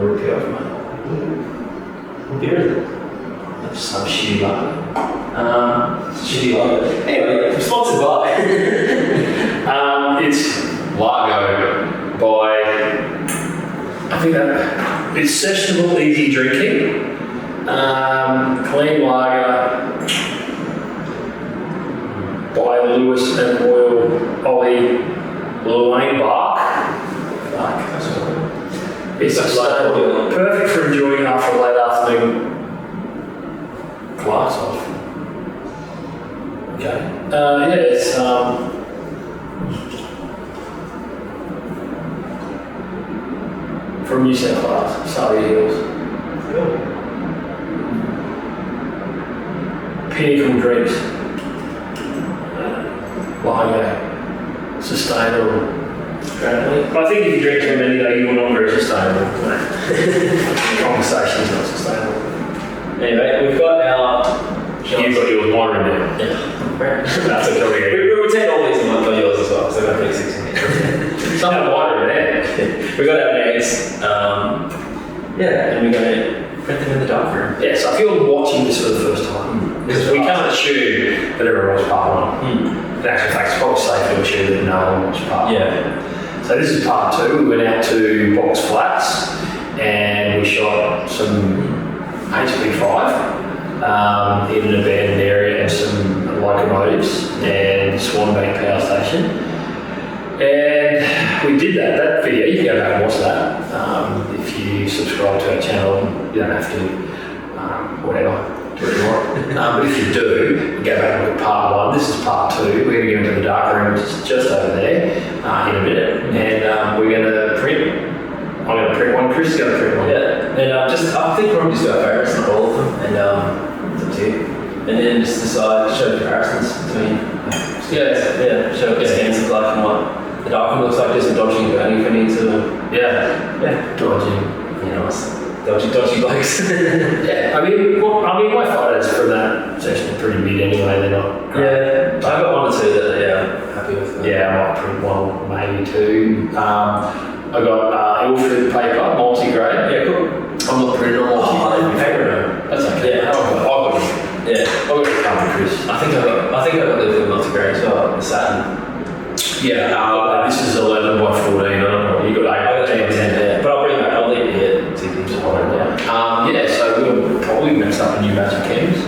to rip you off, mate. Here is it? That's some shitty luck. Shitty luck. Anyway, sponsored by. It's Largo by, I think that it's sessionable, easy drinking. Clean lager by Lewis and Ollie Llewellyn Bark. Fuck, that's cool. It's perfect for enjoying after a late afternoon glass off. Okay. Yeah, it's from New South Wales, Surrey Hills. Pinnacle Drinks. Lager. Sustainable. Apparently. But I think if you drink too many, though, you're not very sustainable. Conversation is not sustainable. Anyway, we've got our. You've got yours, mine in there. Yeah. That's a career. We take all these and I've got yours as well, so I've got 36 in here. Some of mine are there. We've got our eggs. Yeah, and we're going to print them in the darkroom. Yeah, so if you're watching this for the first time, because we can't assume that everyone's part one. In actual fact, it's probably safe to assume that no one watched part one. So this is part two. We went out to Box Flats and we shot some HP5 in an abandoned area and some locomotives and Swanbank Power Station. And we did that video. You can go back and watch that. If you subscribe to our channel, you don't have to, whatever. But if you do, go back and look at part one. This is part two. We're going to go into the darkroom, which is just over there, in a minute. And we're going to print. I'm going to print one. Chris is going to print one. Yeah. And I think we'll just go favourites, not all of them. And it's up to you. And then just decide, show comparisons between. Show what the scans look like and what the darkroom looks like. Just dodging and burning if we need to. Dodging. Nice. Dodgy blokes. I mean, my photos from that section are pretty mid anyway. They're not great. Yeah, I've got one or two that I'm happy with. Yeah, I might print one, maybe two. I got Ilford paper, multi-grade. Yeah, cool. I'm not printing on multi-grade. Paper. That's okay. Yeah, I've got it. Yeah, I've got it covered, Chris. I think I got the Ilford multi-grade as well. The satin. Yeah, this is 11 by 14. I don't know. You got 8 by 10. Yeah, but I'll bring that. I'll leave it here. So we'll probably mix up a new batch of cams.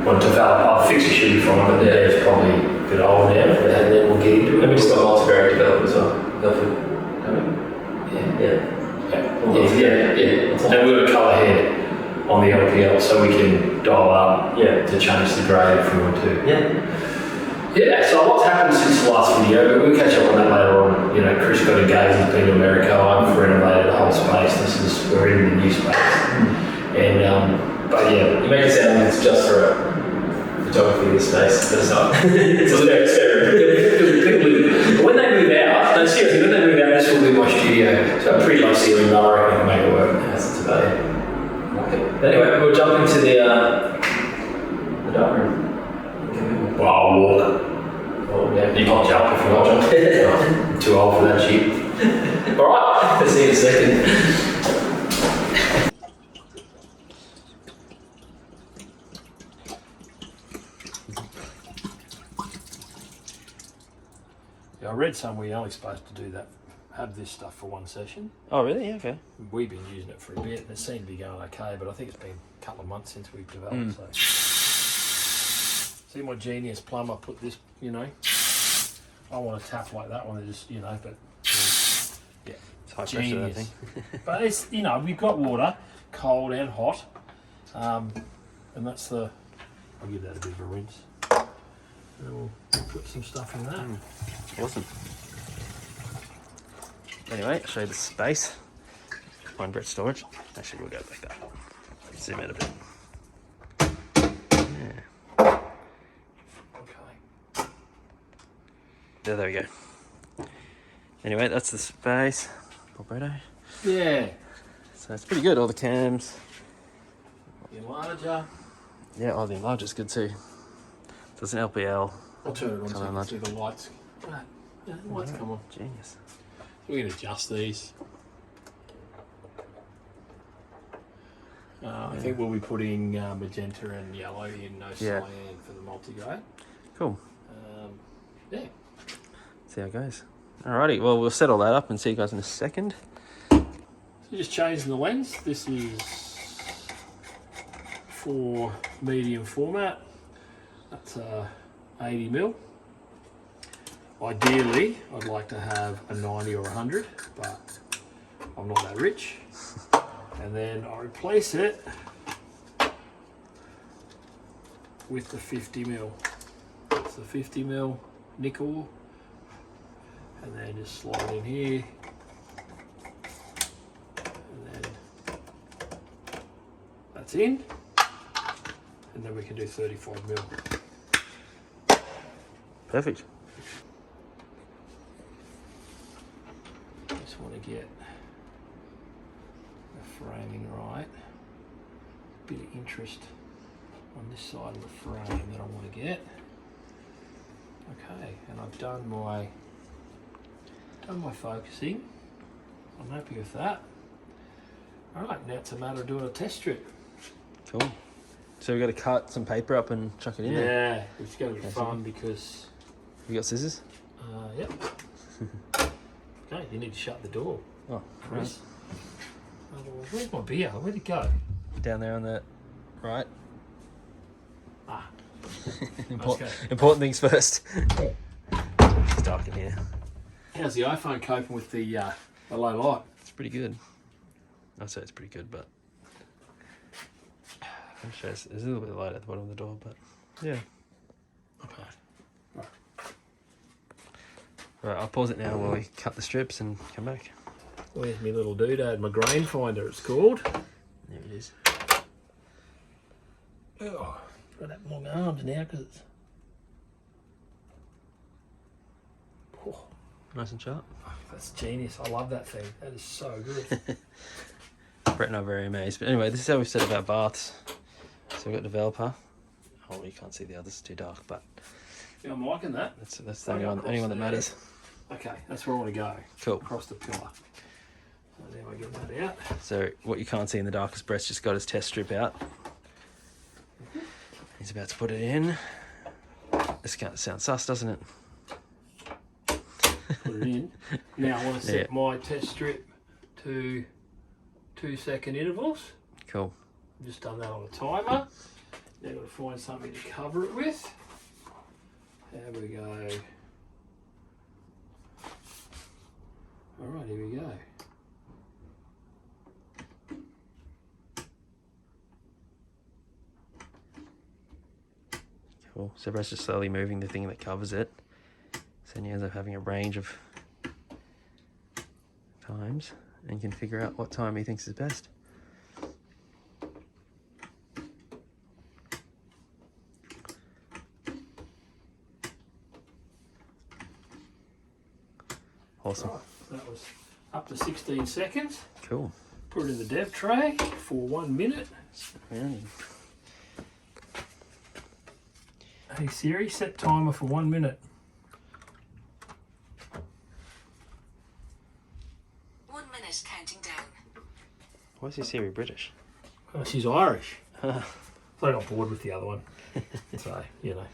Want to develop. Our fixer should be fine, but it's probably a bit old now. And then we'll get into it. And we just got multi-grade developed as well. Ilford. Yeah. And we've got a colour head on the LPL, so we can dial up to change the grade if we want to. So what's happened since the last video? We'll catch up on that later on. Chris got engaged, he's been to America. I've renovated the whole space. We're in the new space. And you make it sound like it's just for photography of the space, but it's not. It's a experiment. When they move out, this will be my studio. So a pretty low ceiling, but I reckon I can make it work. That's about it. Okay. Anyway, we'll jump into the darkroom. Well, I'll walk. You can't jump if you want to jump. Too old for that shit. Alright, let's see in a second. I read somewhere you're only supposed to do that, have this stuff for one session. Oh really? Yeah, okay. We've been using it for a bit and it seemed to be going okay, but I think it's been a couple of months since we've developed. So. See my genius plumber put this, I want to tap like that one, they just, but it's high pressure, that thing. But it's, we've got water, cold and hot, and that's I'll give that a bit of a rinse. And we'll put some stuff in that. Awesome. Anyway, I'll show you the space. Find Brett's storage. Actually, we'll go like that. Zoom out a bit. There we go. Anyway, that's the space. Alberto. Yeah. So it's pretty good, all the cams. The enlarger. Yeah, the enlarger's good too. So it's an LPL. I'll turn it on so you can see the lights. The lights come on. Genius. We can adjust these. I think we'll be putting magenta and yellow in, no cyan for the multi-grade. Cool. Yeah. See how it goes. Alrighty, well, we'll settle that up and see you guys in a second. So just changing the lens. This is for medium format. That's 80mm. Ideally, I'd like to have a 90 or 100, but I'm not that rich. And then I replace it with the 50mm. It's the 50mm nickel, and then just slide in here, and then that's in, and then we can do 35mm. Perfect. Just want to get the framing right. Bit of interest on this side of the frame that I want to get. Okay, and I've done my focusing. I'm happy with that. All right, now it's a matter of doing a test strip. Cool. So we've got to cut some paper up and chuck it in there. Yeah, it's going to be fun because. You got scissors? Yep. Okay, you need to shut the door. Oh, Chris. Otherwise, where's my beer? Where'd it go? Down there on the right. Ah. Important things first. It's dark in here. How's the iPhone coping with the low light? It's pretty good. I'd say it's pretty good, but I'm sure there's a little bit of light at the bottom of the door, but yeah. Okay. Right, I'll pause it now while we cut the strips and come back. Where's my little doodad? My grain finder, it's called. There it is. Oh, got that long arms now because it's. Oh, Nice and sharp. that's genius. I love that thing. That is so good. Brett and I are very amazed. But anyway, this is how we set up our baths. So we've got developer. Oh, you can't see the others, it's too dark, but Yeah, I'm liking that. that's the only one that matters. Okay, that's where I want to go. Cool. Across the pillar. So now I get that out. So what you can't see in the dark is Brett's just got his test strip out. He's about to put it in. This can't sound sus, doesn't it? Put it in. Now I want to set my test strip to 2-second intervals. Cool. I've just done that on a timer. Now I've got to find something to cover it with. There we go. Alright, here we go. Cool. So Brett's just slowly moving the thing that covers it. So then he ends up having a range of times and can figure out what time he thinks is best. Awesome. Right, so that was up to 16 seconds. Cool. Put it in the dev tray for 1 minute. Hey Siri, set timer for 1 minute. 1 minute counting down. Why is your Siri British? Oh, she's Irish. I got bored with the other one. So, you know,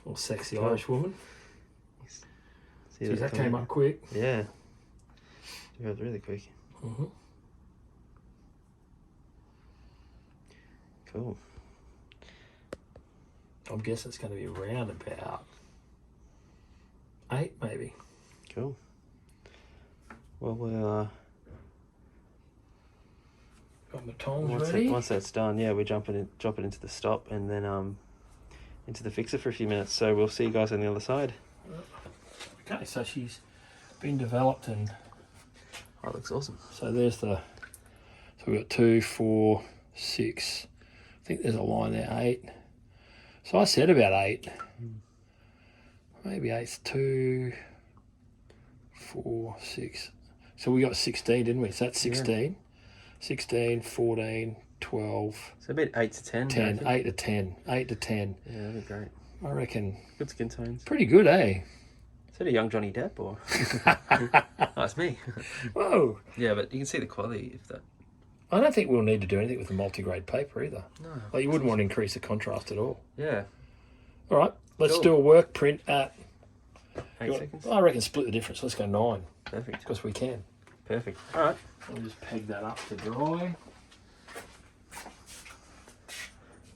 little sexy Irish woman. Geez, that came up quick. Yeah. It goes really quick. Cool. I guess it's going to be around about 8 maybe. Cool. Well, we'll Got my tongs ready. once that's done, yeah, we drop it into the stop and then into the fixer for a few minutes. So we'll see you guys on the other side. Okay, so she's been developed and Oh, it looks awesome. so there's the, so we've got 2, 4, 6, I think there's a line there, 8. So I said about 8. Maybe 8's 2, 4, 6. So we got 16, didn't we? So that's 16. 16, 14, 12. So about 8 to 10. 10, 8 to 10. 8 to 10. Yeah, that'd be great. I reckon. Good skin tones. Pretty good, eh? Is that a young Johnny Depp or? Oh, it's me. Whoa. Yeah, but you can see the quality if that. I don't think we'll need to do anything with the multi-grade paper either. No. Like you wouldn't want to increase the contrast at all. Yeah. All right, let's Cool. do a work print at... 8 seconds. I reckon split the difference. Let's go 9. Perfect. Because we can. Perfect. All right. I'll just peg that up to dry.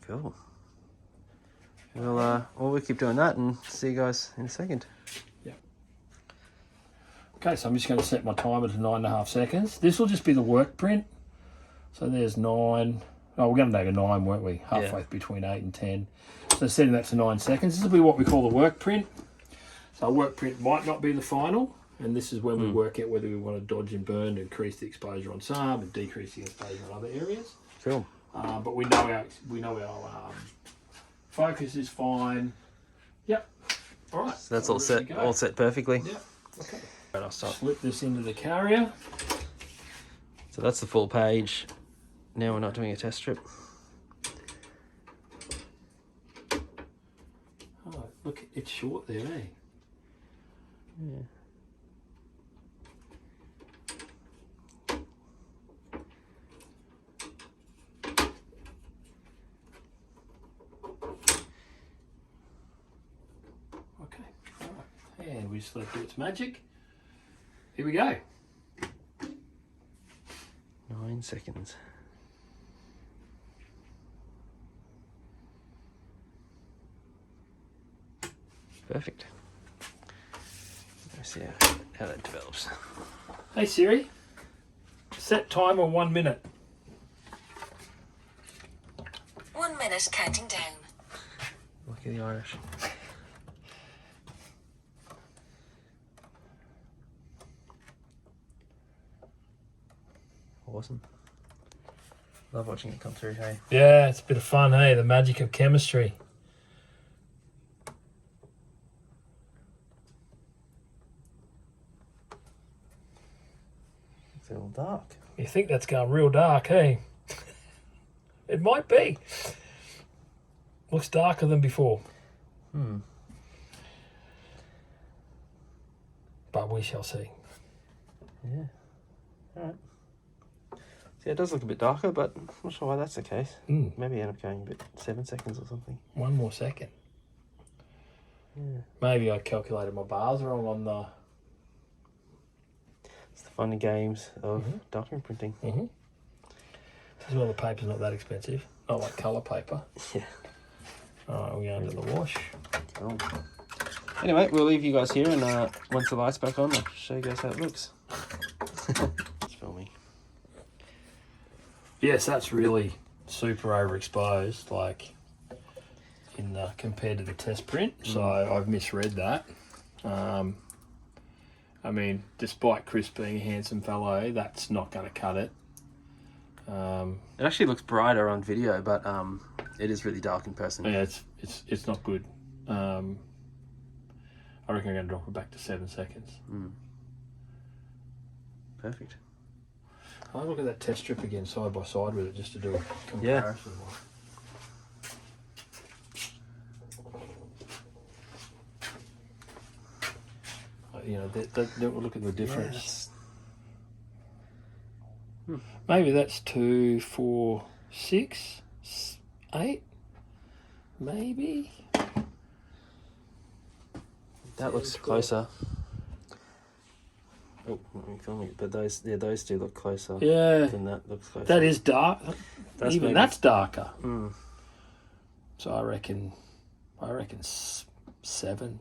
Cool. Well, we'll keep doing that and see you guys in a second. Okay, so I'm just going to set my timer to 9.5 seconds. This will just be the work print. So there's 9. Oh, we're going to make a 9, weren't we? Halfway between 8 and 10. So setting that to 9 seconds. This will be what we call the work print. So a work print might not be the final. And this is when we work out whether we want to dodge and burn to increase the exposure on some and decrease the exposure on other areas. Cool. But we know our focus is fine. Yep. All right. So that's all set. All set perfectly. Yep. Okay. Right, I'll stop. Slip this into the carrier. So that's the full page. Now we're not doing a test strip. Oh, look, it's short there, eh? Yeah. Okay. All right. And we just let it do its magic. Here we go. 9 seconds. Perfect. Let's see how that develops. Hey Siri, set timer 1 minute. 1 minute counting down. Look at the Irish. Awesome. Love watching it come through, hey? Yeah, it's a bit of fun, hey? The magic of chemistry. It's a little dark. You think that's going real dark, hey? It might be. Looks darker than before. But we shall see. Yeah. Alright. See, it does look a bit darker, but I'm not sure why that's the case. Maybe end up going a bit 7 seconds or something. 1 more second. Yeah. Maybe I calculated my bars wrong on the... It's the fun and games of darkroom printing. As well, the paper's not that expensive. Not like colour paper. Yeah. Alright, we're going to the wash. Cool. Anyway, we'll leave you guys here, and once the light's back on, I'll show you guys how it looks. It's filming. Yes, that's really super overexposed, like in compared to the test print. So I've misread that. I mean, despite Chris being a handsome fellow, that's not going to cut it. It actually looks brighter on video, but it is really dark in person. Yeah, it's not good. I reckon I'm going to drop it back to 7 seconds. Perfect. I'll look at that test strip again side by side with it just to do a comparison. You know, look at the difference. Maybe that's 2, 4, 6, 8. Maybe. That looks closer. Oh, I'm filming it, but those two look closer. Yeah. Than that looks closer. That is dark. That's Even maybe- that's darker. So I reckon 7.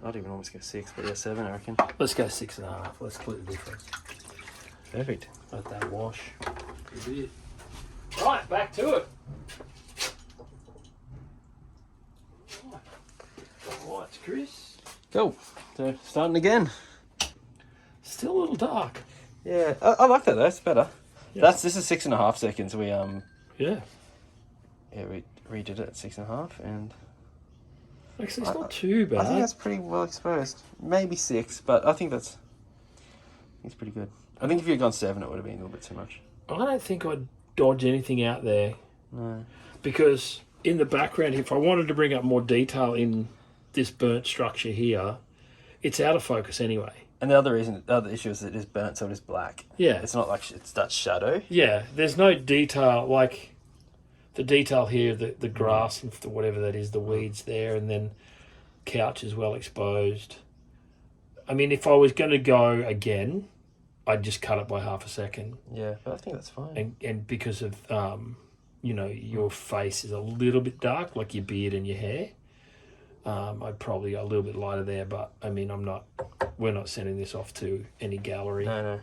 I'd even almost go 6, but yeah, 7, I reckon. Let's go 6.5. Let's split the difference. Perfect. Let that wash. Right, back to it. Right, Chris. Cool. So starting again. Still a little dark. Yeah, I like that though. It's better. Yeah. This is 6.5 seconds. We Yeah. we redid it at 6.5, and Actually, it's not too bad. I think that's pretty well exposed. Maybe 6, but I think it's pretty good. I think if you'd gone 7, it would have been a little bit too much. I don't think I'd dodge anything out there. No. Because in the background, if I wanted to bring up more detail in this burnt structure here, it's out of focus anyway. And the other issue is it is burnt, so it is black. Yeah. It's not like it's that shadow. Yeah, there's no detail, like the detail here, the grass and whatever that is, the weeds there, and then couch is well exposed. I mean, if I was going to go again, I'd just cut it by half a second. Yeah, but I think that's fine. And because of, you know, your face is a little bit dark, like your beard and your hair. I'd probably go a little bit lighter there, but I mean, we're not sending this off to any gallery. No.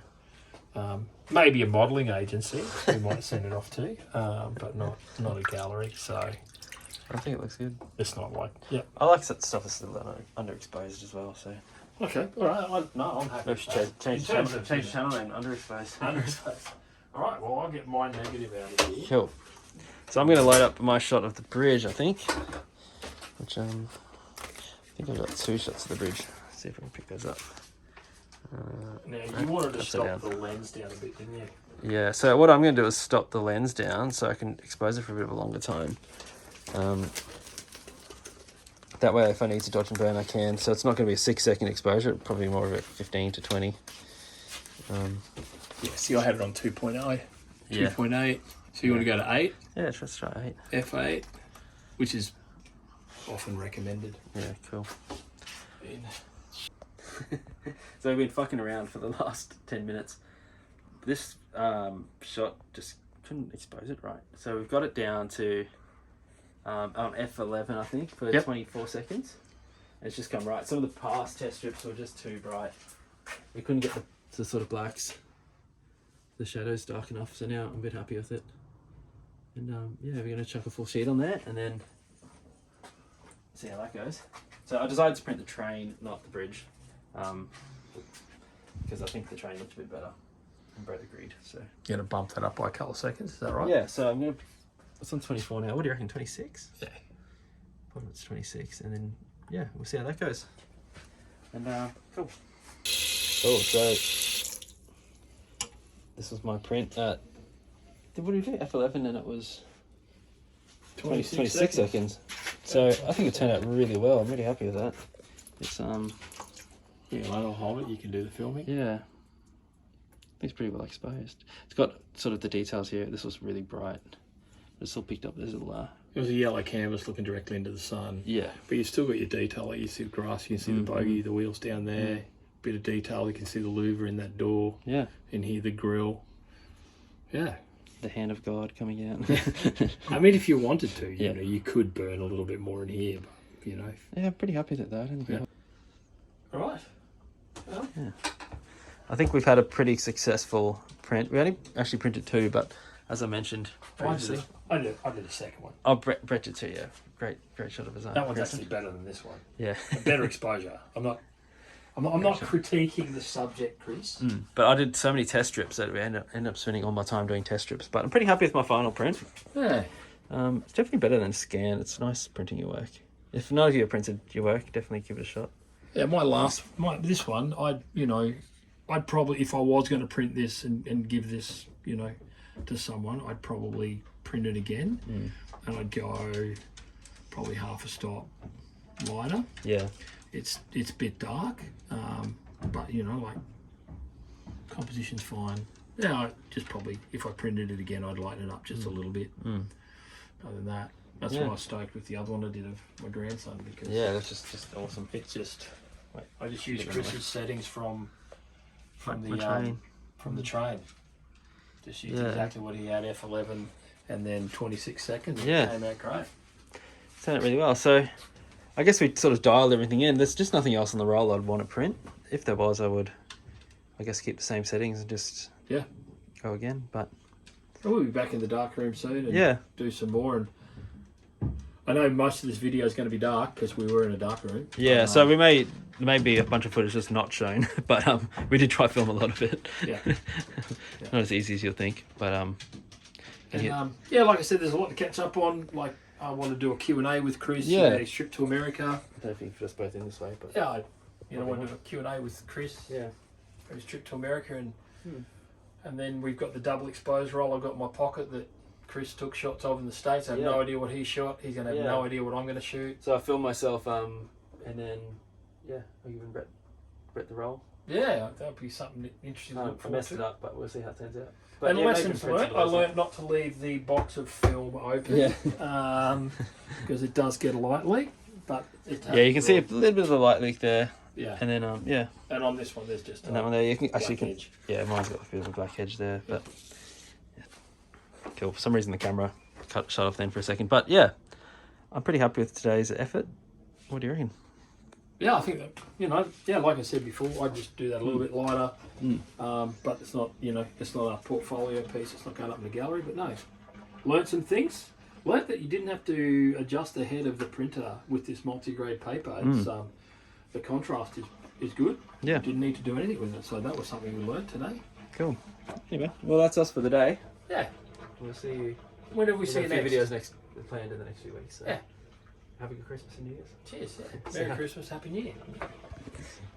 Maybe a modelling agency we might send it off to, but not a gallery. So I think it looks good. it's not like, yeah. I like that stuff that's a little underexposed as well. So Okay, all right. I'm happy. maybe we should change the channel name. Underexposed. Underexposed. All right. Well, I'll get my negative out of here. Cool. So I'm going to load up my shot of the bridge, I think. Which I think I've got 2 shots of the bridge. Let's see if I can pick those up. Now, you wanted to upside stop down. the lens down a bit, didn't you? Yeah, so what I'm going to do is stop the lens down so I can expose it for a bit of a longer time. That way, if I need to dodge and burn, I can. So it's not going to be a 6-second exposure, probably more of a 15 to 20. Yeah, see, I had it on 2.0. Yeah. 2.8. So you want to go to 8? Yeah, let's try 8. F8, which is often recommended. Yeah, cool. So we've been fucking around for the last 10 minutes. This shot just couldn't expose it right. So we've got it down to on F11, I think, for 24 seconds. And it's just come right. Some of the past test strips were just too bright. We couldn't get the sort of blacks, the shadows dark enough. So now I'm a bit happy with it. And yeah, we're going to chuck a full sheet on there and then see how that goes. So I decided to print the train, not the bridge, because I think the train looks a bit better. And Brett agreed. So You're going to bump that up by a couple of seconds, is that right? yeah, so I'm gonna. It's on 24 now. What do you reckon? 26? Yeah. Bottom it's 26, and then yeah, we'll see how that goes. And cool. Oh, so this was my print at. What did we do? F11, and it was 26 seconds. So I think it turned out really well. I'm really happy with that. It's Yeah, I'll hold it. You can do the filming. yeah. It's pretty well exposed. It's got sort of the details here. This was really bright. It's still picked up this little It was a yellow canvas looking directly into the sun. yeah. But you've still got your detail. Like you see the grass, you can see the bogey, the wheels down there. Bit of detail. You can see the louver in that door. Yeah. In here, the grill. Yeah. The hand of God coming out. I mean, if you wanted to, you Yeah. know, you could burn a little bit more in here, but, you know. Yeah, I'm pretty happy with that. All right. I think we've had a pretty successful print. We only actually printed 2, but as I mentioned previously, I did a second one. oh, Brett did too. Yeah, great shot of his arm. That one's actually better than this one. Yeah, A better exposure. I'm not critiquing the subject, Chris. but I did so many test strips that we end up spending all my time doing test strips. But I'm pretty happy with my final print. Yeah. It's definitely better than scan. It's nice printing your work. If none of you have printed your work, definitely give it a shot. Yeah, this one, I'd probably, if I was going to print this and give this, you know, to someone, I'd probably print it again, and I'd go probably half a stop lighter. Yeah. It's a bit dark, but you know, like composition's fine. Yeah, I just probably, if I printed it again, I'd lighten it up just a little bit. Other than that, that's why I was stoked with the other one I did of my grandson, because Yeah, that's just awesome. it's just, Wait, I just used Chris's settings from my the train. from the train. Just used Yeah. exactly what he had, F11, and then 26 seconds. Yeah. It came out great. Turned out really well. So I guess we sort of dialed everything in. There's just nothing else on the roll I'd want to print. If there was, I would, I guess, keep the same settings and just go again. But We'll be back in the dark room soon and do some more. And I know most of this video is going to be dark because we were in a dark room. yeah, so there may be a bunch of footage just not shown, but we did try to film a lot of it. Yeah. Not as easy as you'll think, but yeah, like I said, there's a lot to catch up on. Like, I want to do a Q&A with Chris about his trip to America. I don't know if you can fit us both in this way, but Yeah, I want to do a Q&A with Chris for his trip to America, and then we've got the double exposed roll I've got in my pocket that Chris took shots of in the States. I have no idea what he shot. He's going to have no idea what I'm going to shoot. So I filmed myself, and then I'll give Brett the roll. Yeah, that would be something interesting to look I forward messed to. it up, but we'll see how it turns out. But And yeah, lessons maybe learnt, I learnt not to leave the box of film open. Yeah. Because it does get a light leak. But Yeah, you can see a little bit of a light leak there. Yeah. And then, yeah. And on this one, there's just And that one there, you can black actually, edge. yeah, mine's got a bit of a black edge there, but yeah. Cool. For some reason, the camera shut off then for a second. But yeah, I'm pretty happy with today's effort. What do you reckon? Yeah, I think that, you know, yeah, like I said before, I just do that a little bit lighter. But it's not, you know, it's not a portfolio piece. It's not going up in the gallery. But no, learnt some things. Learnt that you didn't have to adjust the head of the printer with this multi-grade paper. It's, the contrast is good. Yeah. You didn't need to do anything with it. So that was something we learnt today. Cool. Anyway, well, that's us for the day. Yeah. We'll see you. When do we see you next? Videos planned in the next few weeks. So Yeah. have a good Christmas and New Year's. Cheers. Yeah. Merry Christmas. Happy New Year.